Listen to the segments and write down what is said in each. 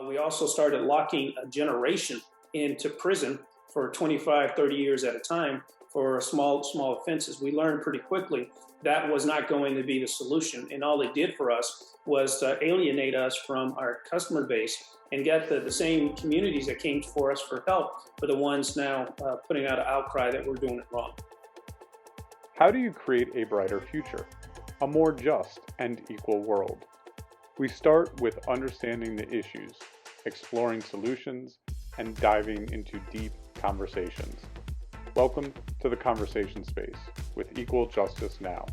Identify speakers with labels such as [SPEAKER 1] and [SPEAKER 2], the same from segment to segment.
[SPEAKER 1] We also started locking a generation into prison for 25, 30 years at a time for small offenses. We learned pretty quickly that was not going to be the solution. And all it did for us was to alienate us from our customer base and get the same communities that came for us for help for the ones now putting out an outcry that we're doing it wrong.
[SPEAKER 2] How do you create a brighter future, a more just and equal world? We start with understanding the issues, exploring solutions, and diving into deep conversations. Welcome to The Conversation Space with Equal Justice Now,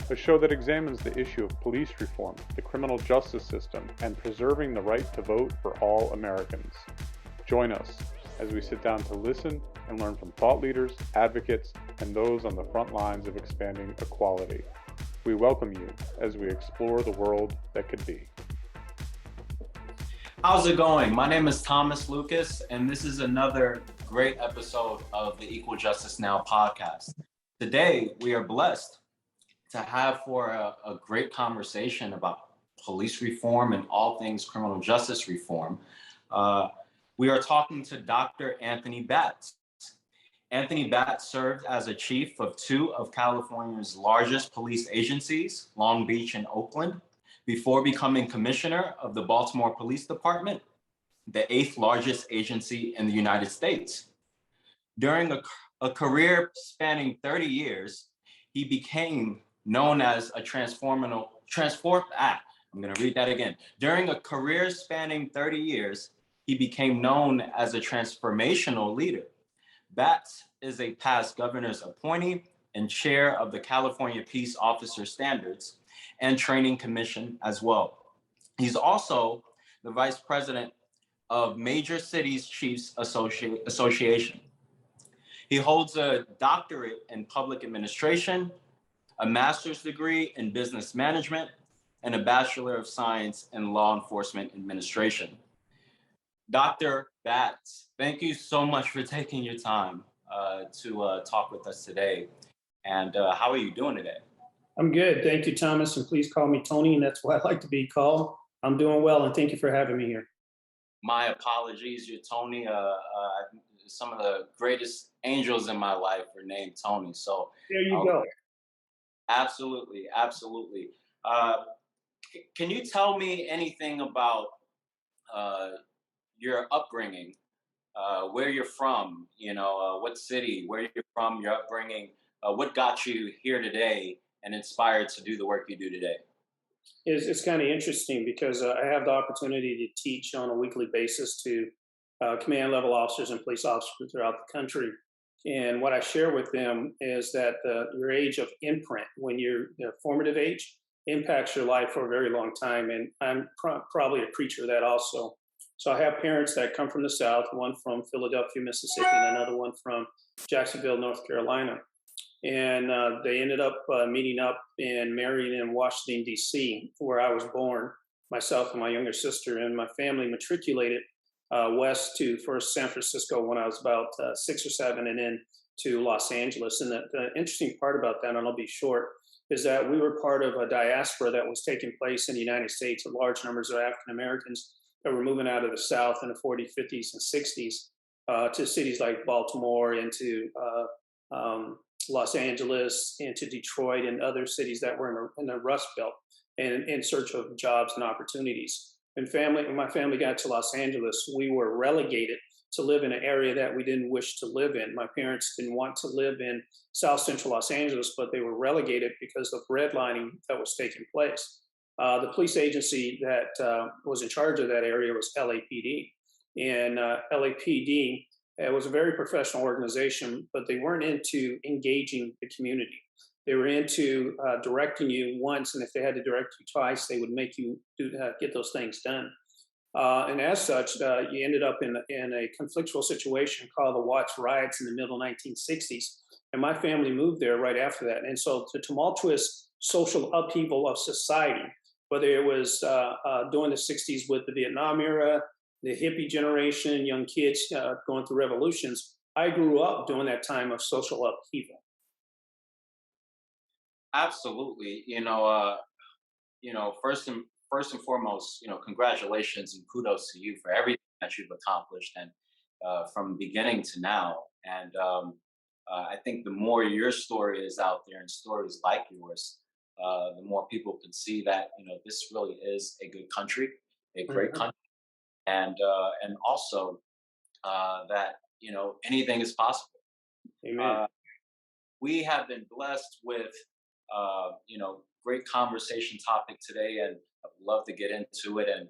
[SPEAKER 2] a show that examines the issue of police reform, the criminal justice system, and preserving the right to vote for all Americans. Join us as we sit down to listen and learn from thought leaders, advocates, and those on the front lines of expanding equality. We welcome you as we explore the world that could be.
[SPEAKER 3] How's it going? My name is Thomas Lucas, and this is another great episode of the Equal Justice Now podcast. Today, we are blessed to have for a great conversation about police reform and all things criminal justice reform. We are talking to Dr. Anthony Batts. Anthony Batts served as a chief of two of California's largest police agencies, Long Beach and Oakland, before becoming commissioner of the Baltimore Police Department, the 8th largest agency in the United States. During a career spanning 30 years, he became known as a transformational leader. Batts is a past governor's appointee and chair of the California Peace Officer Standards and Training Commission as well. He's also the vice president of Major Cities Chiefs Association. He holds a doctorate in public administration, a master's degree in business management, and a Bachelor of Science in Law Enforcement Administration. Dr. Batts, thank you so much for taking your time to talk with us today. And how are you doing today?
[SPEAKER 1] I'm good. Thank you, Thomas. And please call me Tony, and that's what I like to be called. I'm doing well, and thank you for having me here.
[SPEAKER 3] My apologies. You're Tony. Some of the greatest angels in my life are named Tony. So
[SPEAKER 1] there you go.
[SPEAKER 3] Absolutely. Can you tell me anything about your upbringing, where you're from, what city, where you're from, your upbringing, what got you here today and inspired to do the work you do today?
[SPEAKER 1] It's kind of interesting because I have the opportunity to teach on a weekly basis to command level officers and police officers throughout the country. And what I share with them is that your age of imprint, when you're the formative age, impacts your life for a very long time. And I'm probably a creature of that also. So I have parents that come from the South, one from Philadelphia, Mississippi, and another one from Jacksonville, North Carolina. And they ended up meeting up and marrying in Washington, D.C., where I was born, myself and my younger sister. And my family matriculated west to first San Francisco when I was about 6 or 7, and then to Los Angeles. And the interesting part about that, and I'll be short, is that we were part of a diaspora that was taking place in the United States of large numbers of African Americans that were moving out of the South in the 40s, 50s, and 60s to cities like Baltimore, into Los Angeles, into Detroit, and other cities that were in the Rust Belt, and in search of jobs and opportunities. When my family got to Los Angeles, we were relegated to live in an area that we didn't wish to live in. My parents didn't want to live in South Central Los Angeles, but they were relegated because of redlining that was taking place. The police agency that was in charge of that area was LAPD. And LAPD was a very professional organization, but they weren't into engaging the community. They were into directing you once, and if they had to direct you twice, they would make you get those things done. And as such, you ended up in a conflictual situation called the Watts riots in the middle 1960s. And my family moved there right after that. And so the tumultuous social upheaval of society, whether it was during the 60s with the Vietnam era, the hippie generation, young kids going through revolutions, I grew up during that time of social upheaval.
[SPEAKER 3] Absolutely. First and first and foremost, congratulations and kudos to you for everything that you've accomplished, and from beginning to now. And I think the more your story is out there and stories like yours, the more people can see that this really is a good country, a great
[SPEAKER 1] Mhm.
[SPEAKER 3] country, and also that anything is possible.
[SPEAKER 1] Amen.
[SPEAKER 3] Uh, we have been blessed with great conversation topic today, and I'd love to get into it and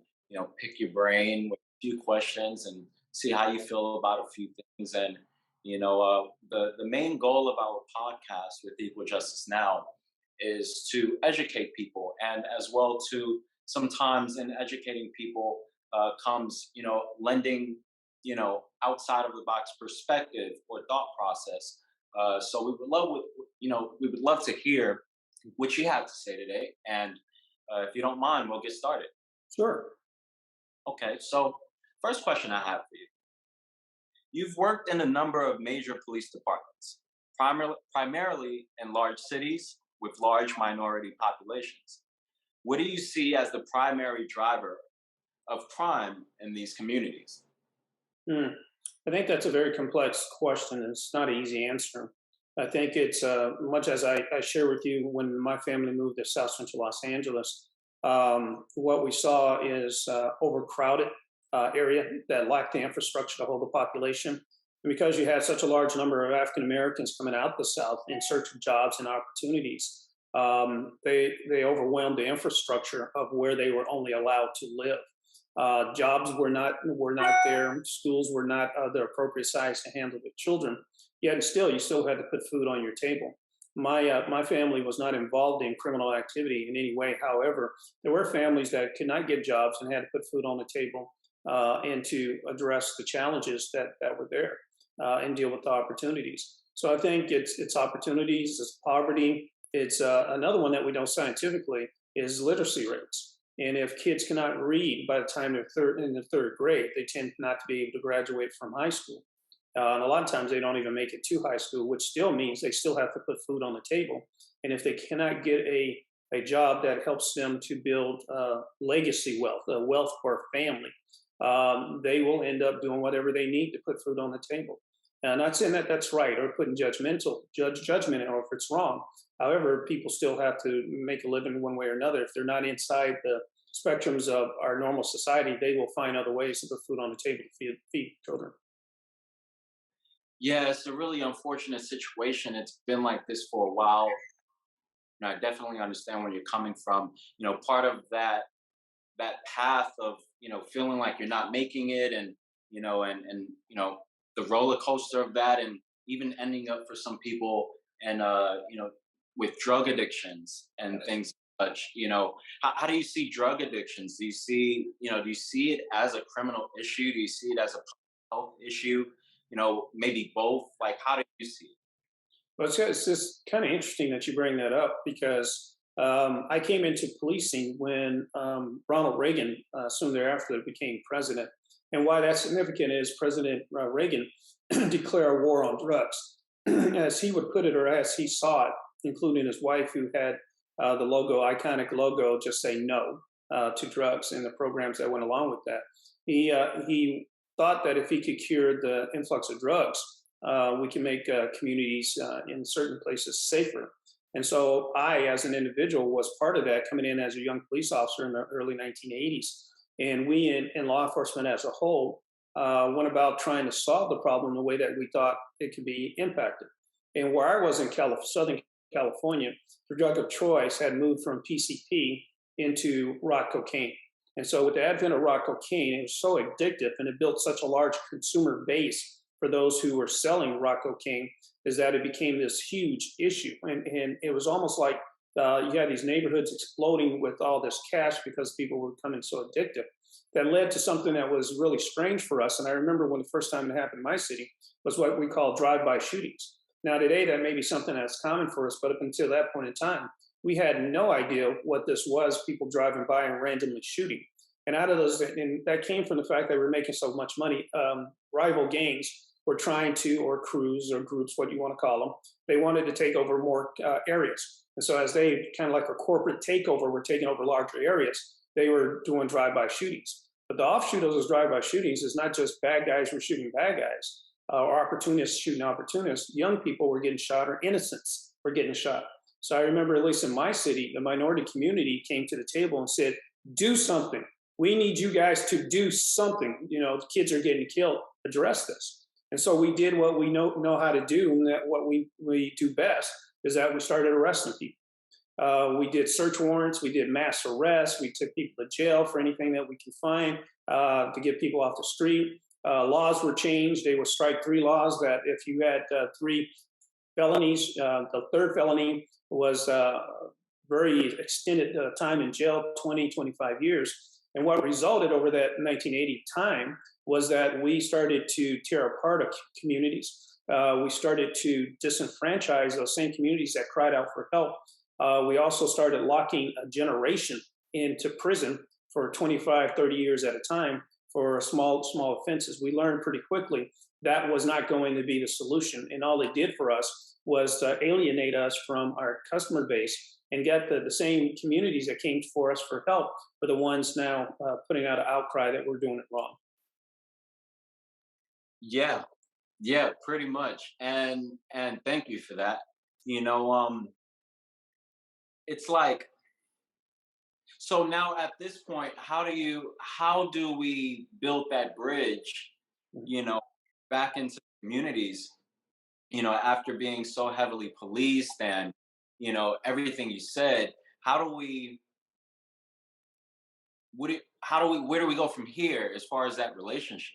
[SPEAKER 3] pick your brain with a few questions and see how you feel about a few things. And the main goal of our podcast with Equal Justice Now is to educate people, and as well to sometimes in educating people comes lending outside of the box perspective or thought process. So we would love to hear what you have to say today. And if you don't mind, we'll get started.
[SPEAKER 1] Sure.
[SPEAKER 3] Okay. So first question I have for you: you've worked in a number of major police departments, primarily in large cities with large minority populations. What do you see as the primary driver of crime in these communities?
[SPEAKER 1] Hmm. I think that's a very complex question. It's not an easy answer. I think it's much as I share with you when my family moved to South Central Los Angeles. What we saw is overcrowded area that lacked the infrastructure to hold the population. And because you had such a large number of African Americans coming out the South in search of jobs and opportunities, they overwhelmed the infrastructure of where they were only allowed to live. Jobs were not there. Schools were not the appropriate size to handle the children. Yet and still, you still had to put food on your table. My family was not involved in criminal activity in any way. However, there were families that could not get jobs and had to put food on the table and to address the challenges that were there and deal with the opportunities. So I think it's opportunities, it's poverty. It's another one that we know scientifically is literacy rates. And if kids cannot read by the time they're in the third grade, they tend not to be able to graduate from high school. And a lot of times they don't even make it to high school, which still means they still have to put food on the table. And if they cannot get a job that helps them to build legacy wealth, wealth for a family, they will end up doing whatever they need to put food on the table. Now, not saying that that's right or putting judgment or if it's wrong. However, people still have to make a living one way or another. If they're not inside the spectrums of our normal society, they will find other ways to put food on the table to feed children.
[SPEAKER 3] Yeah, it's a really unfortunate situation. It's been like this for a while. And I definitely understand where you're coming from. Part of that path of feeling like you're not making it, and the roller coaster of that, and even ending up for some people and with drug addictions and things such. How do you see drug addictions? Do you see it as a criminal issue? Do you see it as a health issue? Maybe both. Like, how do you see it?
[SPEAKER 1] Well, it's just kind of interesting that you bring that up because I came into policing when Ronald Reagan, soon thereafter, became president. And why that's significant is President Reagan declared war on drugs, as he would put it, or as he saw it, including his wife, who had the iconic logo, just say no to drugs and the programs that went along with that. He thought that if he could cure the influx of drugs, we can make communities in certain places safer. And so I, as an individual, was part of that, coming in as a young police officer in the early 1980s. And we in law enforcement as a whole went about trying to solve the problem the way that we thought it could be impacted. And where I was in Southern California, the drug of choice had moved from PCP into rock cocaine. And so with the advent of rock cocaine, it was so addictive and it built such a large consumer base for those who were selling rock cocaine, is that it became this huge issue. And it was almost like you had these neighborhoods exploding with all this cash because people were becoming so addictive. That led to something that was really strange for us. And I remember when the first time it happened in my city was what we call drive-by shootings. Now today that may be something that's common for us, but up until that point in time, we had no idea what this was, people driving by and randomly shooting. And out of those, and that came from the fact that we're making so much money. Rival gangs were trying to, or crews or groups, what you want to call them, they wanted to take over more areas. And so as they kind of like a corporate takeover, were taking over larger areas, they were doing drive-by shootings. But the offshoot of those drive-by shootings is not just bad guys were shooting bad guys or opportunists shooting opportunists. Young people were getting shot or innocents were getting shot. So I remember, at least in my city, the minority community came to the table and said, do something. We need you guys to do something. You know, the kids are getting killed. Address this. And so we did what we know how to do, and that what we do best is that we started arresting people. We did search warrants, we did mass arrests, we took people to jail for anything that we could find to get people off the street. Laws were changed. They were strike three laws that if you had three felonies, the third felony was very extended time in jail, 20, 25 years. And what resulted over that 1980 time was that we started to tear apart communities. We started to disenfranchise those same communities that cried out for help. We also started locking a generation into prison for 25, 30 years at a time for small offenses. We learned pretty quickly that was not going to be the solution. And all it did for us was to alienate us from our customer base and get the same communities that came for us for help were the ones now putting out an outcry that we're doing it wrong.
[SPEAKER 3] Yeah, pretty much. And thank you for that. You know, it's like, so now at this point, how do we build that bridge, you know, back into communities, you know, after being so heavily policed and, you know, everything you said, where do we go from here as far as that relationship?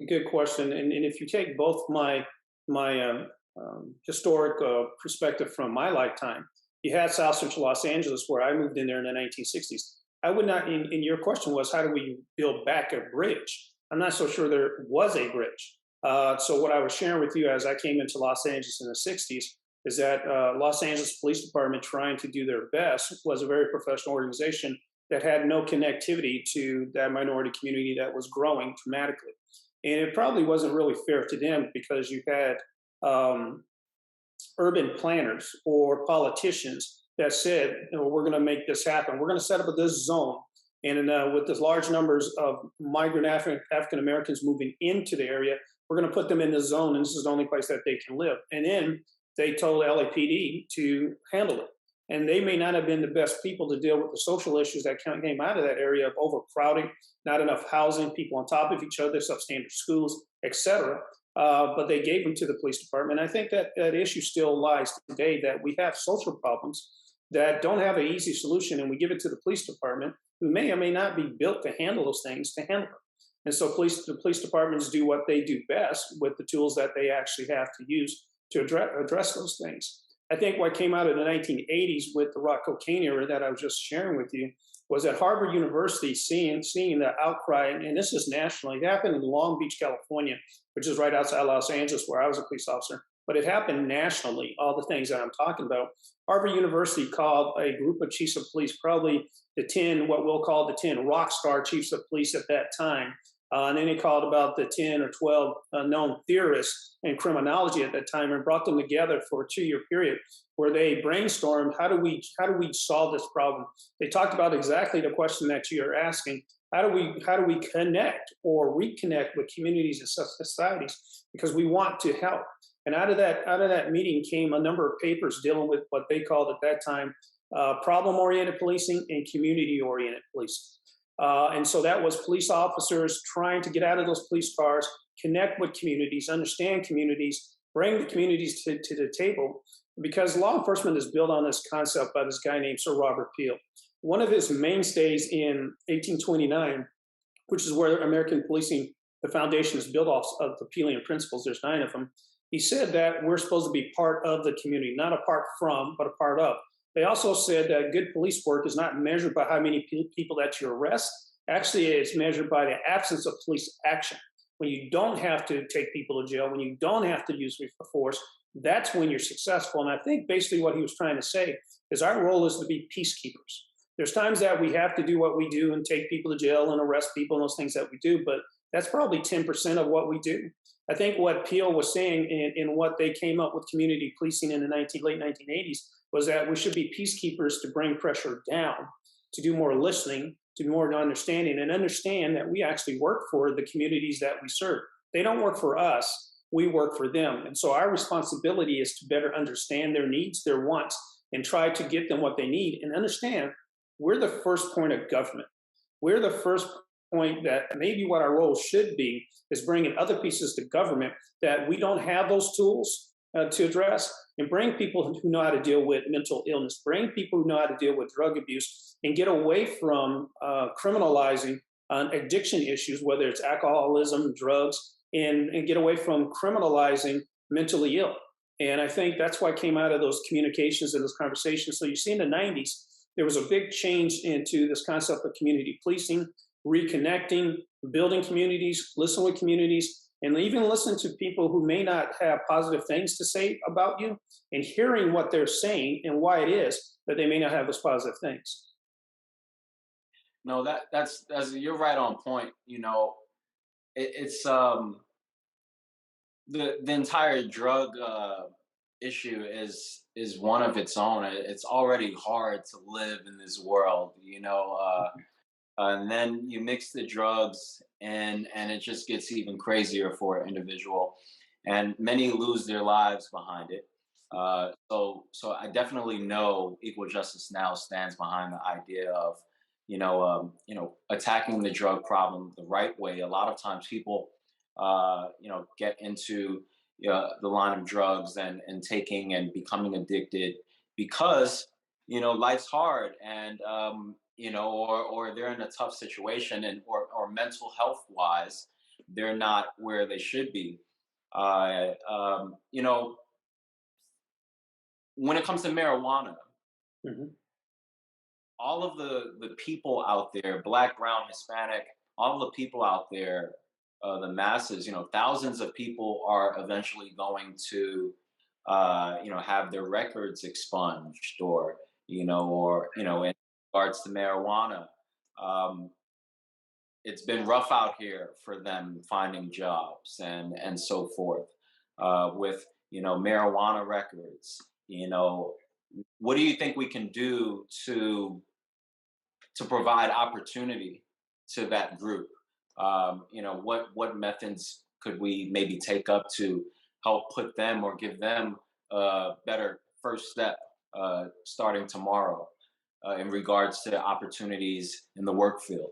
[SPEAKER 1] Good question. And if you take both my historic perspective from my lifetime, you had South Central Los Angeles, where I moved in there in the 1960s. I would not, in your question was, how do we build back a bridge? I'm not so sure there was a bridge. So what I was sharing with you as I came into Los Angeles in the 60s is that Los Angeles Police Department, trying to do their best, was a very professional organization that had no connectivity to that minority community that was growing dramatically. And it probably wasn't really fair to them because you had urban planners or politicians that said, you know, we're going to make this happen. We're going to set up this zone. And with this large numbers of migrant African Americans moving into the area, we're going to put them in this zone, and this is the only place that they can live. And then they told LAPD to handle it. And they may not have been the best people to deal with the social issues that came out of that area of overcrowding, not enough housing, people on top of each other, substandard schools, et cetera. But they gave them to the police department. I think that issue still lies today, that we have social problems that don't have an easy solution, and we give it to the police department, who may or may not be built to handle those things, to handle them. And so the police departments do what they do best with the tools that they actually have to use to address those things. I think what came out of the 1980s with the rock cocaine era that I was just sharing with you was at Harvard University, seeing the outcry, and this is nationally. It happened in Long Beach, California, which is right outside Los Angeles, where I was a police officer. But it happened nationally, all the things that I'm talking about. Harvard University called a group of chiefs of police, probably the 10, what we'll call the 10 rock star chiefs of police at that time. And then they called about the 10 or 12 known theorists in criminology at that time and brought them together for a 2-year period where they brainstormed, how do we solve this problem? They talked about exactly the question that you're asking. How do we connect or reconnect with communities and societies? Because we want to help. And out of that meeting came a number of papers dealing with what they called at that time problem-oriented policing and community-oriented policing. And so that was police officers trying to get out of those police cars, connect with communities, understand communities, bring the communities to the table, because law enforcement is built on this concept by this guy named Sir Robert Peel. One of his mainstays in 1829, which is where American policing, the foundation is built off of the Peelian principles, there's 9 of them. He said that we're supposed to be part of the community, not apart from, but a part of. They also said that good police work is not measured by how many people that you arrest. Actually, it's measured by the absence of police action. When you don't have to take people to jail, when you don't have to use force, that's when you're successful. And I think basically what he was trying to say is our role is to be peacekeepers. There's times that we have to do what we do and take people to jail and arrest people and those things that we do, but that's probably 10% of what we do. I think what Peel was saying in what they came up with community policing in the late 1980s was that we should be peacekeepers to bring pressure down, to do more listening, to be more understanding and understand that we actually work for the communities that we serve. They don't work for us, we work for them. And so our responsibility is to better understand their needs, their wants, and try to get them what they need. And understand we're the first point of government. We're the first point that maybe what our role should be is bringing other pieces to government that we don't have those tools to address, and bring people who know how to deal with mental illness, bring people who know how to deal with drug abuse, and get away from criminalizing addiction issues, whether it's alcoholism, drugs, and get away from criminalizing mentally ill. And I think that's what came out of those communications and those conversations. So you see in the 90s, there was a big change into this concept of community policing, reconnecting, building communities, listening with communities, and even listen to people who may not have positive things to say about you, and hearing what they're saying and why it is that they may not have those positive things.
[SPEAKER 3] No, that's you're right on point. It's the entire drug issue is one of its own. It's already hard to live in this world, and then you mix the drugs, and it just gets even crazier for an individual, and many lose their lives behind it. So I definitely know Equal Justice Now stands behind the idea of attacking the drug problem the right way. A lot of times people get into the line of drugs and taking and becoming addicted because life's hard, and or they're in a tough situation, and or mental health wise they're not where they should be. uh, um, you know when it comes to marijuana,
[SPEAKER 1] Mhm.
[SPEAKER 3] all of the people out there, black, brown, Hispanic, all the people out there, the masses, thousands of people are eventually going to have their records expunged, or in regards to marijuana. um, it's been rough out here for them finding jobs and so forth, with marijuana records. What do you think we can do to provide opportunity to that group? What methods could we maybe take up to help put them or give them a better first step, starting tomorrow, in regards to opportunities in the work field?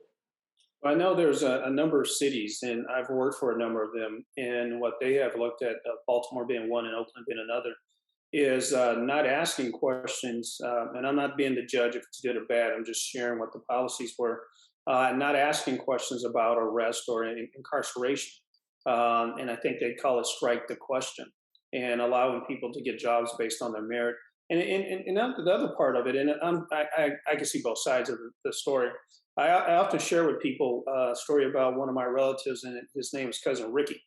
[SPEAKER 1] I know there's a number of cities, and I've worked for a number of them. And what they have looked at, Baltimore being one and Oakland being another, is not asking questions. And I'm not being the judge if it's good or bad. I'm just sharing what the policies were. Not asking questions about arrest or incarceration. And I think they call it strike the question, and allowing people to get jobs based on their merit. And the other part of it, and I can see both sides of the story. I often share with people a story about one of my relatives, and his name is Cousin Ricky.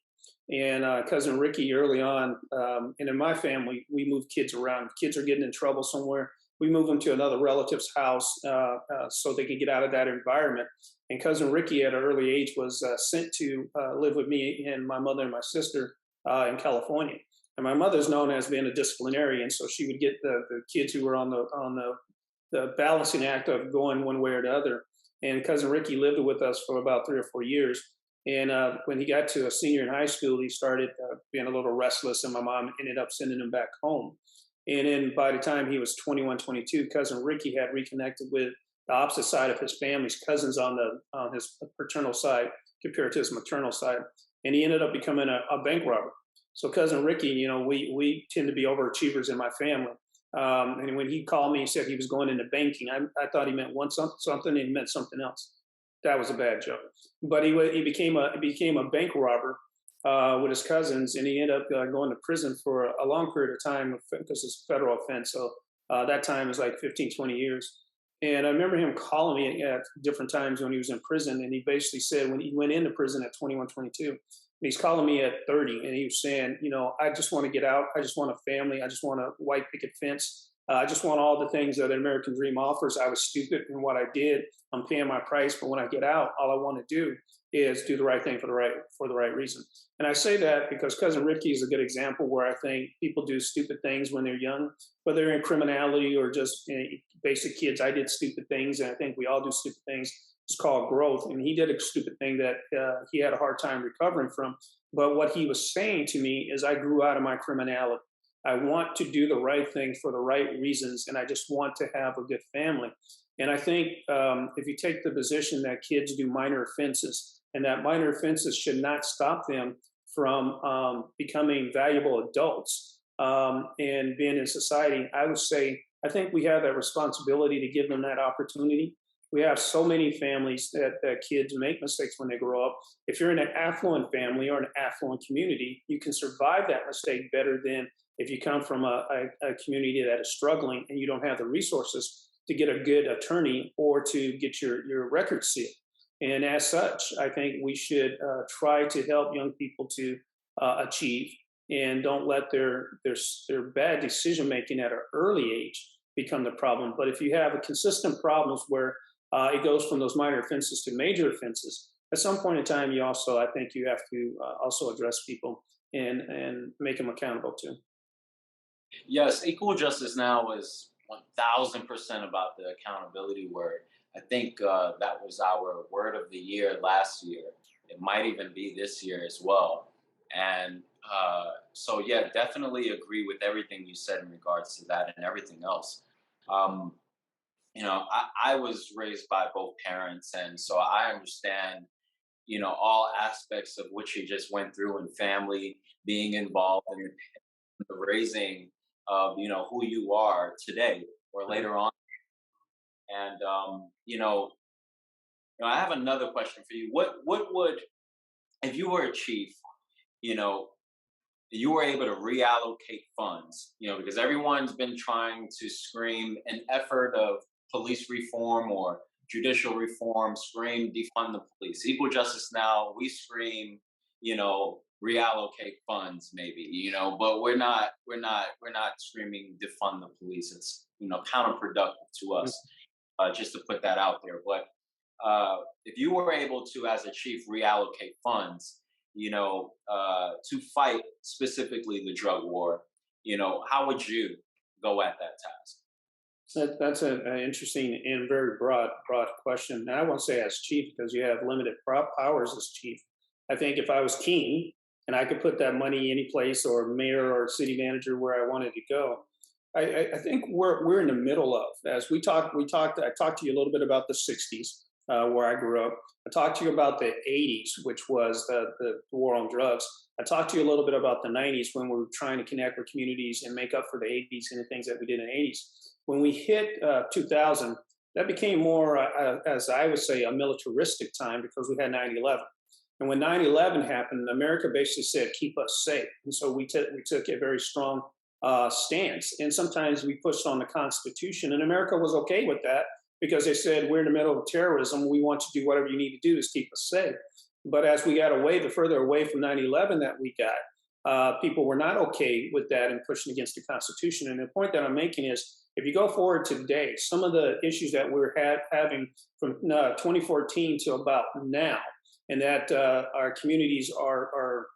[SPEAKER 1] And Cousin Ricky, early on, and in my family, we move kids around. If kids are getting in trouble somewhere, we move them to another relative's house so they can get out of that environment. And Cousin Ricky, at an early age, was sent to live with me and my mother and my sister in California. And my mother's known as being a disciplinarian, so she would get the kids who were on the balancing act of going one way or the other. And Cousin Ricky lived with us for about 3 or 4 years. And when he got to a senior in high school, he started being a little restless, and my mom ended up sending him back home. And then by the time he was 21, 22, Cousin Ricky had reconnected with the opposite side of his family's cousins on his paternal side compared to his maternal side. And he ended up becoming a bank robber. So Cousin Ricky, we tend to be overachievers in my family. And when he called me, he said he was going into banking. I thought he meant something, and he meant something else. That was a bad joke. But he became a bank robber with his cousins, and he ended up going to prison for a long period of time because it's a federal offense. So that time was like 15, 20 years. And I remember him calling me at different times when he was in prison, and he basically said when he went into prison at 21, 22, and he's calling me at 30, and he was saying, I just want to get out. I just want a family. I just want a white picket fence. I just want all the things that the American dream offers. I was stupid in what I did. I'm paying my price, but when I get out, all I want to do is do the right thing for the right reason. And I say that because Cousin Ricky is a good example where I think people do stupid things when they're young, whether they're in criminality or just basic kids. I did stupid things, and I think we all do stupid things. It's called growth. And he did a stupid thing that he had a hard time recovering from. But what he was saying to me is, I grew out of my criminality. I want to do the right thing for the right reasons, and I just want to have a good family. And I think if you take the position that kids do minor offenses, and that minor offenses should not stop them from becoming valuable adults and being in society, I would say I think we have that responsibility to give them that opportunity. We have so many families that kids make mistakes when they grow up. If you're in an affluent family or an affluent community, you can survive that mistake better than if you come from a community that is struggling and you don't have the resources to get a good attorney or to get your record sealed. And as such, I think we should try to help young people to achieve, and don't let their bad decision making at an early age become the problem. But if you have a consistent problems where it goes from those minor offenses to major offenses, at some point in time, I think you have to also address people and make them accountable too.
[SPEAKER 3] Yes, Equal Justice Now is 1000% about the accountability word. I think that was our word of the year last year. It might even be this year as well. And so, yeah, definitely agree with everything you said in regards to that and everything else. Um, I was raised by both parents, and so I understand, all aspects of what you just went through in family, being involved in the raising of, who you are today or later on. And, I have another question for you. What would, if you were a chief, you know, you were able to reallocate funds, because everyone's been trying to scream an effort of police reform or judicial reform, scream defund the police. Equal Justice Now, we scream, reallocate funds maybe, but we're not screaming defund the police. It's, counterproductive to us, just to put that out there. But if you were able to, as a chief, reallocate funds, to fight specifically the drug war, how would you go at that task?
[SPEAKER 1] That's an interesting and very broad question. And I won't say as chief, because you have limited powers as chief. I think if I was king and I could put that money any place, or mayor or city manager, where I wanted to go, I think we're in the middle of, as I talked to you a little bit about the 60s, where I grew up. I talked to you about the 80s, which was the war on drugs. I talked to you a little bit about the 90s, when we were trying to connect with communities and make up for the 80s and the things that we did in the 80s. When we hit 2000, that became more, as I would say, a militaristic time, because we had 9/11. And when 9/11 happened, America basically said, keep us safe. And so we took a very strong stance. And sometimes we pushed on the Constitution, and America was okay with that, because they said, we're in the middle of terrorism. We want you to do whatever you need to do to keep us safe. But as we got the further away from 9/11 that we got, people were not okay with that and pushing against the Constitution. And the point that I'm making is, if you go forward today, some of the issues that we're having from 2014 to about now, and that our communities are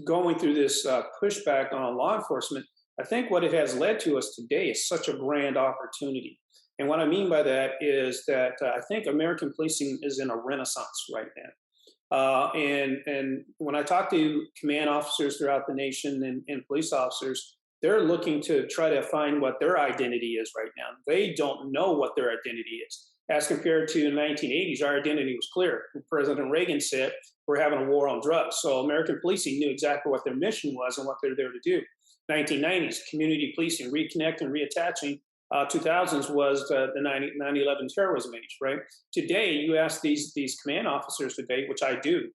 [SPEAKER 1] going through this pushback on law enforcement, I think what it has led to us today is such a grand opportunity. And what I mean by that is that I think American policing is in a renaissance right now. And when I talk to command officers throughout the nation and police officers, they're looking to try to find what their identity is right now. They don't know what their identity is. As compared to the 1980s, our identity was clear. President Reagan said, we're having a war on drugs. So American policing knew exactly what their mission was and what they're there to do. 1990s, community policing, reconnecting, reattaching. 2000s was the 9/11 terrorism age, right? Today, you ask these command officers today, which I do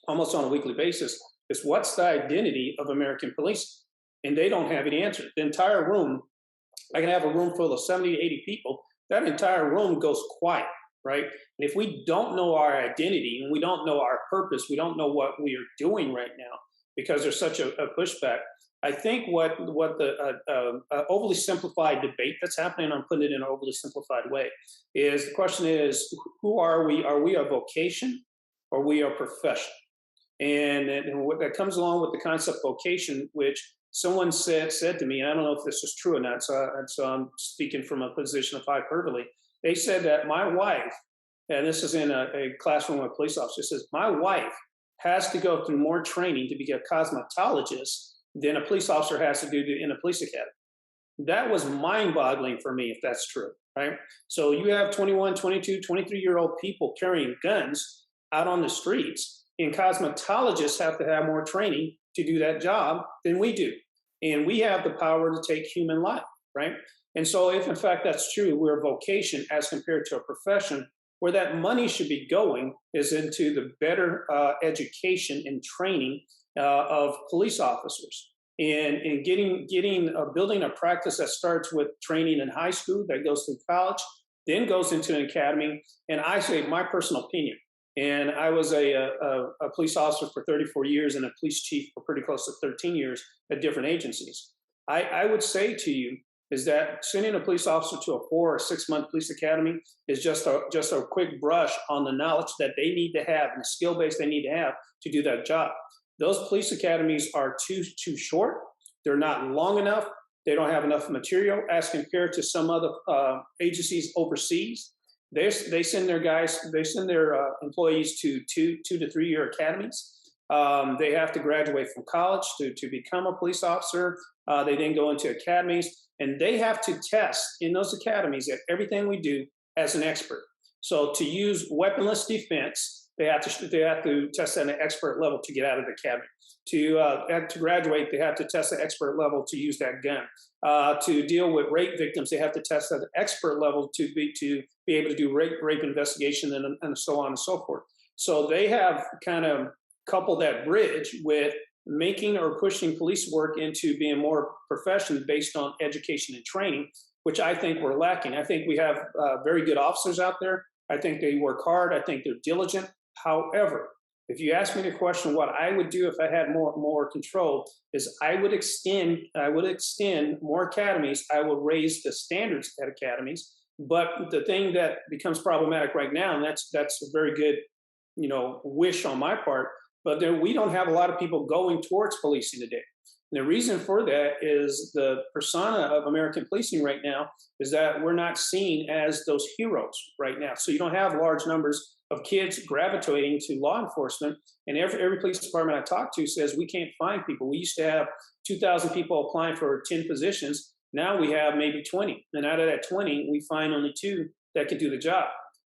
[SPEAKER 1] almost on a weekly basis, is what's the identity of American policing? And they don't have any answer. The entire room, I can have a room full of 70 to 80 people, that entire room goes quiet, right? And if we don't know our identity and we don't know our purpose, we don't know what we are doing right now, because there's such a pushback. I think what the overly simplified debate that's happening, I'm putting it in an overly simplified way, is the question is, who are we? Are we a vocation, or we a profession? And what that comes along with the concept vocation, which someone said to me, and I don't know if this is true or not, so I'm speaking from a position of hyperbole. They said that my wife and this is in a classroom with a police officer, says, my wife has to go through more training to be a cosmetologist than a police officer has to do in a police academy. That was mind-boggling for me, if that's true, right? So you have 21, 22, 23-year-old people carrying guns out on the streets, and cosmetologists have to have more training to do that job than we do. And we have the power to take human life, right? And so if in fact that's true, we're a vocation as compared to a profession, where that money should be going is into the better education and training of police officers. And building a practice that starts with training in high school, that goes through college, then goes into an academy. And I say my personal opinion, and I was a police officer for 34 years and a police chief for pretty close to 13 years at different agencies. I would say to you is that sending a police officer to a 4 or 6 month police academy is just a quick brush on the knowledge that they need to have and the skill base they need to have to do that job. Those police academies are too short. They're not long enough. They don't have enough material as compared to some other agencies overseas. They send their employees to 2 to 3 year academies. They have to graduate from college to become a police officer. They then go into academies, and they have to test in those academies at everything we do as an expert. So to use weaponless defense, they have to test at an expert level to get out of the academy. To graduate, they have to test at expert level to use that gun. To deal with rape victims, they have to test at the expert level to be able to do rape investigation and so on and so forth. So they have kind of coupled that bridge with making or pushing police work into being more professional based on education and training, which I think we're lacking. I think we have very good officers out there. I think they work hard. I think they're diligent. However, if you ask me the question, what I would do if I had more control is I would extend more academies. I will raise the standards at academies. But the thing that becomes problematic right now, and that's a very good, wish on my part, but we don't have a lot of people going towards policing today. And the reason for that is the persona of American policing right now is that we're not seen as those heroes right now. So you don't have large numbers of kids gravitating to law enforcement. And every police department I talk to says we can't find people. We used to have 2,000 people applying for 10 positions. Now we have maybe 20. And out of that 20, we find only 2 that can do the job.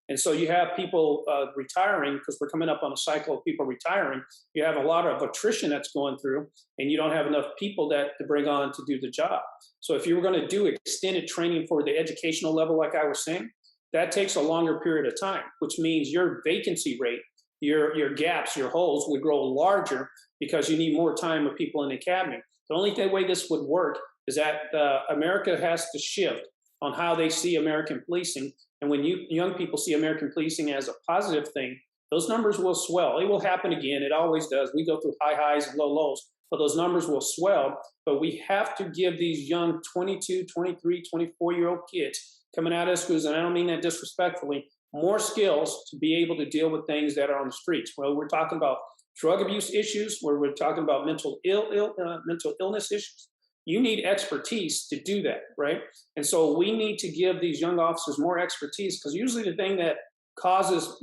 [SPEAKER 1] And so you have people retiring because we're coming up on a cycle of people retiring. You have a lot of attrition that's going through, and you don't have enough people to bring on to do the job. So if you were going to do extended training for the educational level, like I was saying, that takes a longer period of time, which means your vacancy rate, your gaps, your holes would grow larger because you need more time with people in the academy. The only way this would work is that America has to shift on how they see American policing. And when young people see American policing as a positive thing, those numbers will swell. It will happen again. It always does. We go through high highs and low lows, but those numbers will swell. But we have to give these young 22, 23, 24-year-old kids coming out of schools, and I don't mean that disrespectfully, more skills to be able to deal with things that are on the streets. Well, we're talking about drug abuse issues, where we're talking about mental illness issues. You need expertise to do that, right? And so we need to give these young officers more expertise, because usually the thing that causes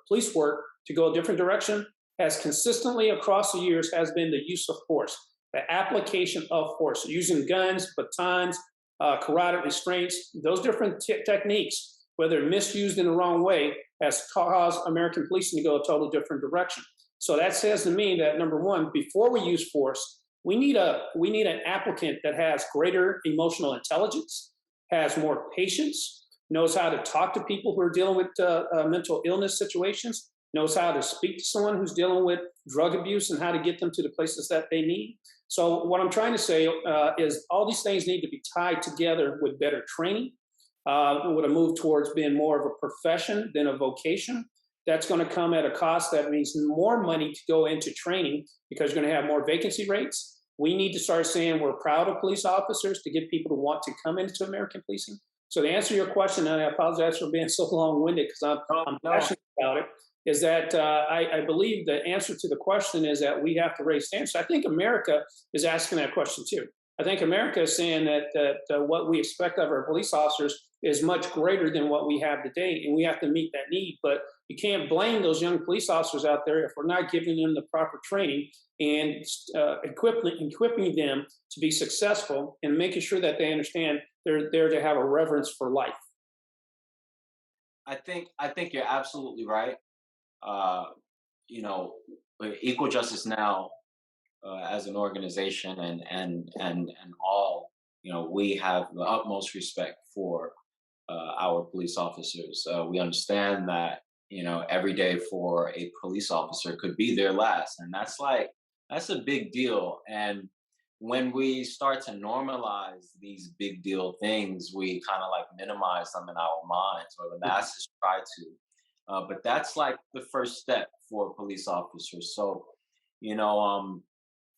[SPEAKER 1] police work to go a different direction has consistently across the years has been the use of force, the application of force, using guns, batons, carotid restraints. Those different techniques, whether misused in the wrong way, has caused American policing to go a totally different direction. So that says to me that, number one, before we use force, we need an applicant that has greater emotional intelligence, has more patience, knows how to talk to people who are dealing with mental illness situations, knows how to speak to someone who's dealing with drug abuse and how to get them to the places that they need. So what I'm trying to say is all these things need to be tied together with better training, with a move towards being more of a profession than a vocation. That's going to come at a cost that means more money to go into training, because you're going to have more vacancy rates. We need to start saying we're proud of police officers to get people to want to come into American policing. So to answer your question, and I apologize for being so long-winded because I'm passionate about it, is that I believe the answer to the question is that we have to raise standards. I think America is asking that question too. I think America is saying that what we expect of our police officers is much greater than what we have today, and we have to meet that need. But you can't blame those young police officers out there if we're not giving them the proper training and equipping them to be successful and making sure that they understand they're there to have a reverence for life.
[SPEAKER 3] I think you're absolutely right. Uh, you know, Equal Justice Now, as an organization, and all, we have the utmost respect for our police officers. We understand that every day for a police officer could be their last, and that's a big deal. And when we start to normalize these big deal things, we kind of like minimize them in our minds, or the masses try to. But that's like the first step for police officers. So, you know, um,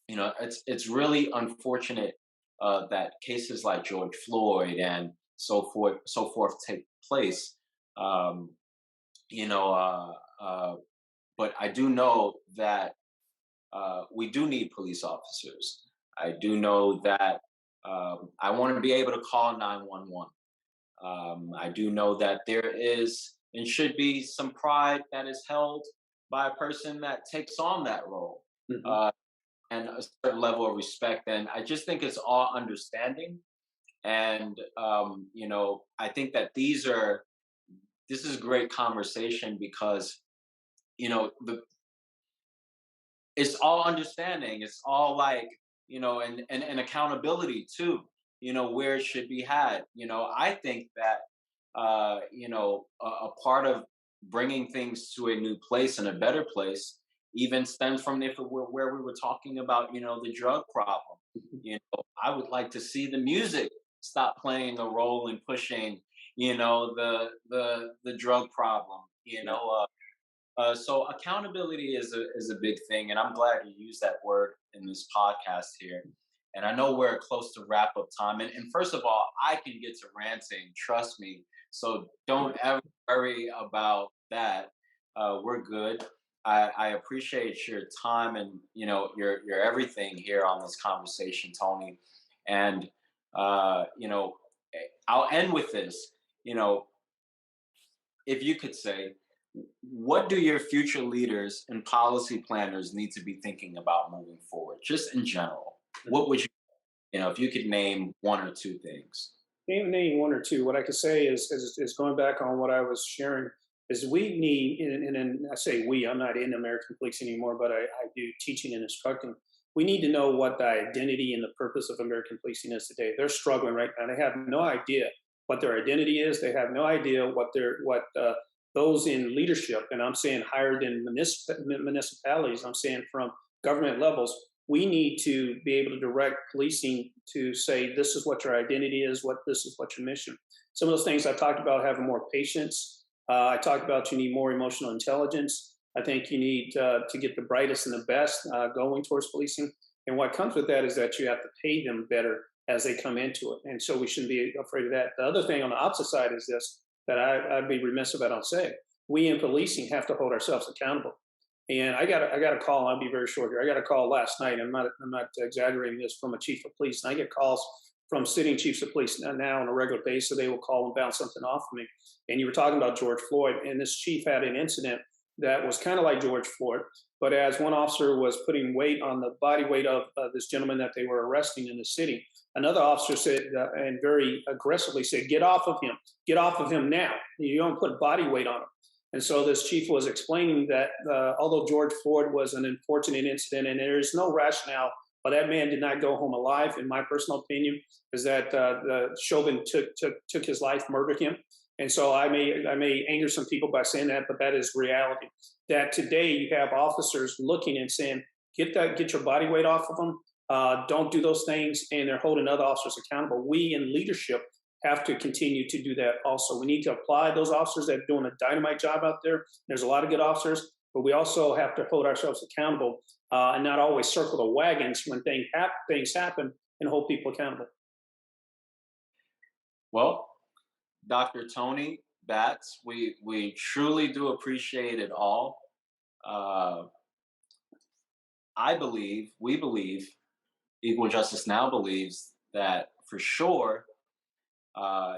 [SPEAKER 3] it's really unfortunate that cases like George Floyd and so forth take place. Um, you know, uh, uh, but I do know that we do need police officers. I do know that I want to be able to call 911. I do know that there is and should be some pride that is held by a person that takes on that role,
[SPEAKER 1] Mhm.
[SPEAKER 3] uh, and a certain level of respect. And I just think it's all understanding. And I think that this is great conversation because the it's all understanding. It's all like, and accountability too, where it should be had. I think that, a part of bringing things to a new place and a better place even stems from if it were where we were talking about, the drug problem. I would like to see the music stop playing a role in pushing, the drug problem,
[SPEAKER 1] Yeah.
[SPEAKER 3] so accountability is a big thing, and I'm glad you used that word in this podcast here. And I know we're close to wrap up time. And first of all, I can get to ranting, trust me. So don't ever worry about that. We're good. I appreciate your time and your everything here on this conversation, Tony. And I'll end with this. You know, if you could say, what do your future leaders and policy planners need to be thinking about moving forward, just in general? What would if you could name one or two things?
[SPEAKER 1] Name one or two. What I could say is going back on what I was sharing is we need, and I say we, I'm not in American policing anymore, but I do teaching and instructing. We need to know what the identity and the purpose of American policing is today. They're struggling right now. They have no idea what their identity is. They have no idea what those in leadership, and I'm saying higher than municipalities. I'm saying from government levels, we need to be able to direct policing to say this is what your identity is, what this is what your mission. Some of those things I talked about, having more patience. I talked about you need more emotional intelligence. I think you need to get the brightest and the best going towards policing. And what comes with that is that you have to pay them better as they come into it. And so we shouldn't be afraid of that. The other thing on the opposite side is this that I'd be remiss if I don't say. We in policing have to hold ourselves accountable. And I got a call. I'll be very short here. I got a call last night. I'm not exaggerating this, from a chief of police. And I get calls from sitting chiefs of police now on a regular basis. So they will call and bounce something off of me. And you were talking about George Floyd, and this chief had an incident that was kind of like George Floyd. But as one officer was putting weight on the body weight of this gentleman that they were arresting in the city, another officer said, and very aggressively said, get off of him now. You don't put body weight on him. And so this chief was explaining that although George Floyd was an unfortunate incident, and there is no rationale why that man did not go home alive, in my personal opinion, is that the Chauvin took his life, murdered him. And so I may anger some people by saying that, but that is reality. That today you have officers looking and saying, get your body weight off of them. Don't do those things, and they're holding other officers accountable. We in leadership have to continue to do that also. We need to apply those officers that are doing a dynamite job out there. There's a lot of good officers, but we also have to hold ourselves accountable and not always circle the wagons when things happen, and hold people accountable.
[SPEAKER 3] Well, Dr. Tony Batts, we truly do appreciate it all. Uh, we believe Equal Justice Now believes that for sure,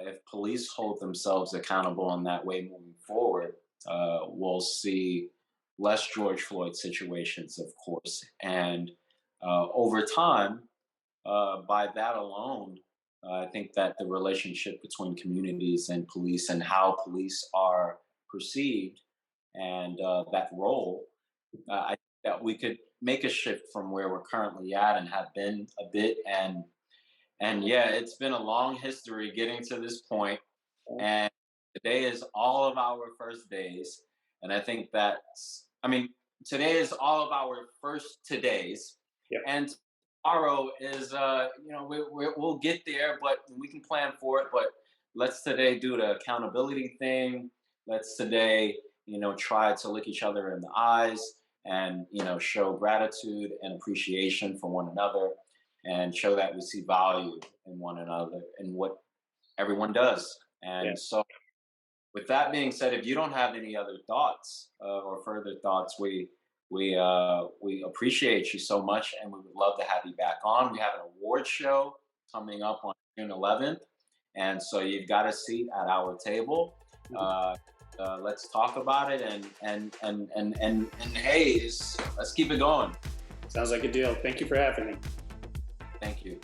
[SPEAKER 3] if police hold themselves accountable in that way moving forward, we'll see less George Floyd situations, of course. And over time, by that alone, I think that the relationship between communities and police and how police are perceived and that role, I think that we could make a shift from where we're currently at and have been a bit. And yeah, it's been a long history getting to this point, and today is all of our first days. And I think that's, I mean, today is all of our first todays,
[SPEAKER 1] Yep.
[SPEAKER 3] and tomorrow is, we'll get there, but we can plan for it. But let's today do the accountability thing. Let's today, try to look each other in the eyes and, show gratitude and appreciation for one another and show that we see value in one another and what everyone does. And
[SPEAKER 1] Yeah.
[SPEAKER 3] so, with that being said, if you don't have any other thoughts or further thoughts, we appreciate you so much, and we would love to have you back on. We have an award show coming up on June 11th, and so you've got a seat at our table. Let's talk about it, and hey, let's keep it going.
[SPEAKER 1] Sounds like a deal. Thank you for having me.
[SPEAKER 3] Thank you.